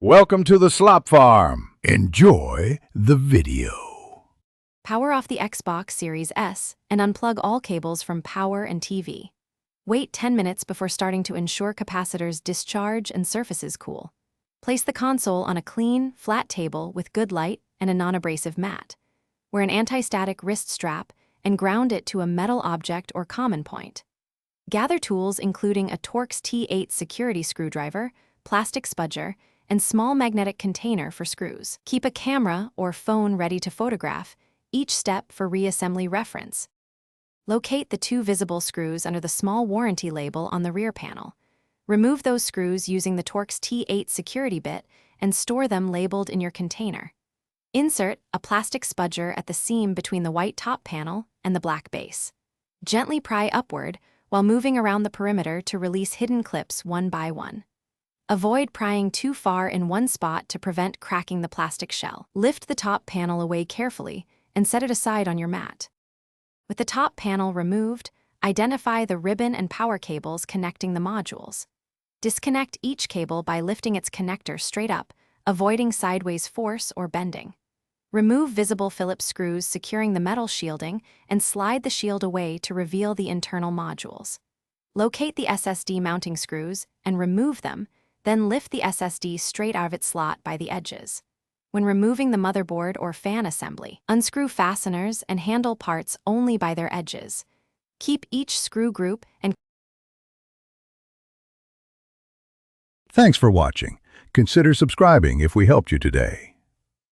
Welcome to the Slop Farm. Enjoy the video. Power off the Xbox Series S and unplug all cables from power and TV. Wait 10 minutes before starting to ensure capacitors discharge and surfaces cool. Place the console on a clean, flat table with good light and a non-abrasive mat. Wear an anti-static wrist strap and ground it to a metal object or common point. Gather tools including a Torx T8 security screwdriver, plastic spudger, and small magnetic container for screws. Keep a camera or phone ready to photograph each step for reassembly reference. Locate the 2 visible screws under the small warranty label on the rear panel. Remove those screws using the Torx T8 security bit and store them labeled in your container. Insert a plastic spudger at the seam between the white top panel and the black base. Gently pry upward while moving around the perimeter to release hidden clips one by one. Avoid prying too far in one spot to prevent cracking the plastic shell. Lift the top panel away carefully and set it aside on your mat. With the top panel removed, identify the ribbon and power cables connecting the modules. Disconnect each cable by lifting its connector straight up, avoiding sideways force or bending. Remove visible Phillips screws securing the metal shielding and slide the shield away to reveal the internal modules. Locate the SSD mounting screws and remove them, then lift the SSD straight out of its slot by the edges. When removing the motherboard or fan assembly, unscrew fasteners and handle parts only by their edges. Keep each screw group and Thanks for watching. Consider subscribing if we helped you today.